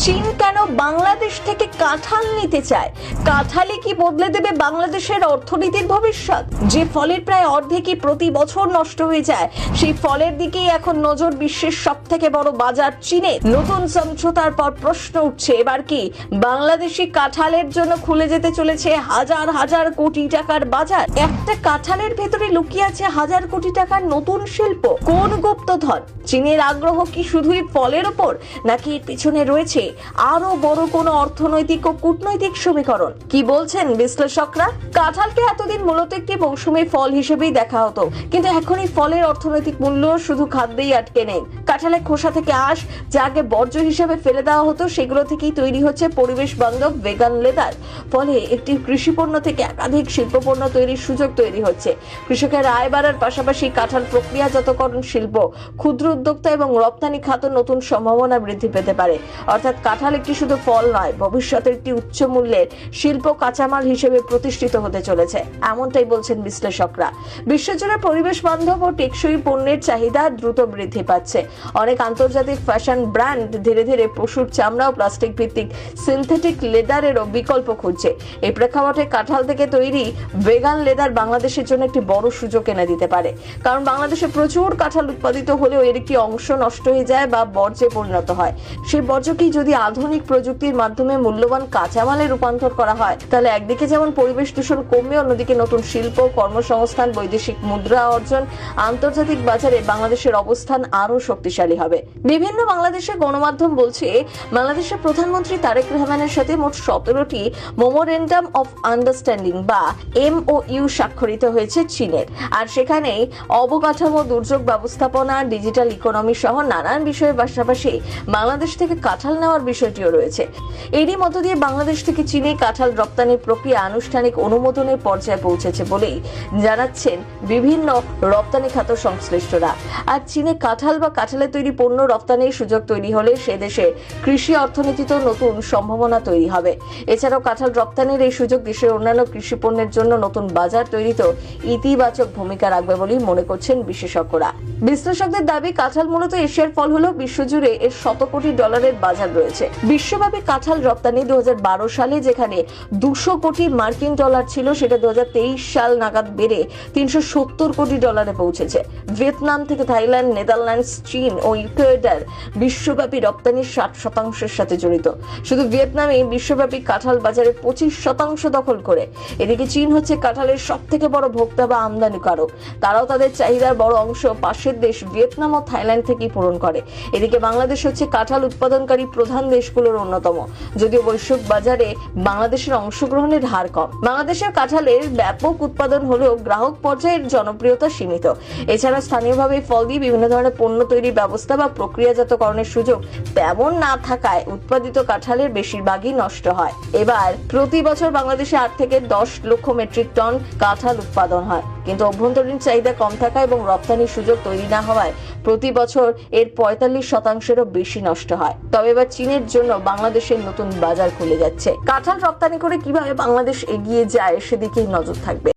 চীন কেন বাংলাদেশ থেকে কাঁঠাল নিতে চায়? কাঁঠালে কি বদলে দেবে বাংলাদেশের অর্থনীতির ভবিষ্যৎ? যে ফলের প্রায় অর্ধেকই প্রতি বছর নষ্ট হয়ে যায়, সেই ফলের দিকেই এখন নজর বিশ্বের সব থেকে বড় বাজার চীনের। নতুন সমঝোতার পর প্রশ্ন উঠছে, এবার কি বাংলাদেশি কাঁঠালের জন্য খুলে যেতে চলেছে হাজার হাজার কোটি টাকার বাজার? একটা কাঁঠালের ভেতরে লুকিয়ে আছে হাজার কোটি টাকার নতুন শিল্প। কোন গুপ্তধন? চীনের আগ্রহ কি শুধুই ফলের ওপর, নাকি এর পিছনে রয়েছে আরো বড় কোনো অর্থনৈতিক ও কূটনৈতিক সমীকরণ? কি বলছেন বিশ্লেষকরা? কাঁঠালকে এতদিন মূলত একটি মৌসুমী ফল হিসেবেই দেখা হতো, কিন্তু এখন এই ফলের অর্থনৈতিক মূল্য শুধু খাদ্যেই আটকে নেই। কাঁঠালের খোসা থেকে আঁশ, যা আগে বর্জ্য হিসেবে ফেলে দেওয়া হতো, সেগুলো থেকেই তৈরি হচ্ছে পরিবেশ বান্ধব ভেগান লেদার। ফলে একটি কৃষি পণ্য থেকে একাধিক শিল্প পণ্য তৈরির সুযোগ তৈরি হচ্ছে। কৃষকের আয় বাড়ার পাশাপাশি কাঁঠাল প্রক্রিয়াজাতকরণ শিল্প, ক্ষুদ্র উদ্যোক্তা এবং রপ্তানি খাতে নতুন সম্ভাবনা বৃদ্ধি পেতে পারে। অর্থাৎ কাঁঠাল একটি শুধু ফল নয়, ভবিষ্যতে একটি উচ্চ মূল্যের শিল্প কাঁচামাল হিসেবে প্রতিষ্ঠিত হতে চলেছে, এমনটাই বলছেন বিশ্লেষকরা। বিশ্বজুড়ে পরিবেশ বান্ধব ও টেকসই পণ্যের চাহিদা দ্রুত বৃদ্ধি পাচ্ছে। অনেক আন্তর্জাতিক ফ্যাশন ব্র্যান্ড ধীরে ধীরে পশুর চামড়া ও প্লাস্টিক ভিত্তিক সিনথেটিক লেদারেরও বিকল্প খুঁজছে। এই প্রেক্ষাপটে কাঁঠাল থেকে তৈরি ভেগান লেদার বাংলাদেশের জন্য একটি বড় সুযোগ এনে দিতে পারে। কারণ বাংলাদেশে প্রচুর কাঁঠাল উৎপাদিত হলেও এর একটি অংশ নষ্ট হয়ে যায় বা বর্জ্যে পরিণত হয়। সেই বর্জ্যকেই যদি আধুনিক প্রযুক্তির মাধ্যমে মূল্যবান কাঁচামালে রূপান্তর করা হয়, তাহলে একদিকে যেমন পরিবেশ দূষণ কমবে, অন্যদিকে নতুন শিল্প, কর্মসংস্থান, বৈদেশিক মুদ্রা অর্জন, আন্তর্জাতিক বাজারে বাংলাদেশের অবস্থান আরো শক্তিশালী হবে। বিভিন্ন বাংলাদেশের গণমাধ্যম বলছে, বাংলাদেশের প্রধানমন্ত্রী তারেক রহমানের সাথে মোট 17টি মেমোরেন্ডাম অফ আন্ডারস্ট্যান্ডিং বা MOU স্বাক্ষরিত হয়েছে চীনের। আর সেখানেই অবকাঠামো, দুর্যোগ ব্যবস্থাপনা, ডিজিটাল ইকোনমি সহ নানান বিষয়ের পাশাপাশি বাংলাদেশ থেকে কাঁঠাল নেওয়ার বিষয়টিও রয়েছে। এরই মধ্য দিয়ে বাংলাদেশ থেকে চীনে কাঁঠাল রপ্তানির প্রক্রিয়া আনুষ্ঠানিক অনুমোদনের পর্যায়ে পৌঁছেছে বলেই জানাচ্ছেন বিভিন্ন রপ্তানি খাত সংশ্লিষ্টরা। আর চীনে কাঁঠাল বা কাঁঠালের তৈরি পণ্য রপ্তানির সুযোগ তৈরি হলে সে দেশে কৃষি অর্থনীতিতেও নতুন সম্ভাবনা তৈরি হবে। এছাড়াও কাঁঠাল রপ্তানির এই সুযোগ দেশের অন্যান্য কৃষি পণ্যের জন্য নতুন বাজার তৈরিতেও ইতিবাচক ভূমিকা রাখবে বলেই মনে করছেন বিশেষজ্ঞরা। বিশ্লেষকদের দাবি, কাঁঠাল মূলত এশিয়ার ফল হলেও বিশ্বজুড়ে এর $100 কোটি বাজার রয়েছে। বিশ্বব্যাপী কাঁঠাল রপ্তানি 2012 সালে যেখানে $200 কোটি ছিল, সেটা 2023 সাল নাগাদ বেড়ে $370 কোটি পৌঁছেছে। ভিয়েতনাম থেকে থাইল্যান্ড, নেদারল্যান্ডস, চীন ও ইকুয়েডর বিশ্বব্যাপী রপ্তানির 60% সাথে জড়িত। শুধু ভিয়েতনামে বিশ্বব্যাপী কাঁঠাল বাজারে 25% দখল করে। এদিকে চীন হচ্ছে কাঁঠালের সব থেকে বড় ভোক্তা বা আমদানিকারক। তারাও তাদের চাহিদার বড় অংশ পাশের দেশ ভিয়েতনাম ও থাইল্যান্ড থেকেই পূরণ করে। এদিকে বাংলাদেশ হচ্ছে কাঁঠাল উৎপাদনকারী প্রধান দেশগুলোর অন্যতম, যদিও বৈশ্বিক বাজারে বাংলাদেশের অংশগ্রহণের হার কম। বাংলাদেশের কাঁঠালের ব্যাপক উৎপাদন হলেও গ্রাহক পর্যায়ের জনপ্রিয়তা সীমিত। এছাড়া স্থানীয়ভাবে ফল দিয়ে বিভিন্ন ধরনের পণ্য তৈরির ব্যবস্থা বা প্রক্রিয়াজাতকরণের সুযোগ তেমন না থাকায় উৎপাদিত কাঁঠালের বেশিরভাগই নষ্ট হয়। এবার প্রতি বছর বাংলাদেশে 8 থেকে 10 লক্ষ মেট্রিক টন কাঁঠাল উৎপাদন হয়, কিন্তু অভ্যন্তরীণ চাহিদা কম থাকায় এবং রপ্তানির সুযোগ তৈরি না হওয়ায় প্রতি বছর এর 45%-এরও বেশি নষ্ট হয়। তবে এবার চীনের জন্য বাংলাদেশের নতুন বাজার খুলে যাচ্ছে। কাঁঠাল রপ্তানি করে কিভাবে বাংলাদেশ এগিয়ে যায় সেদিকেই নজর থাকবে।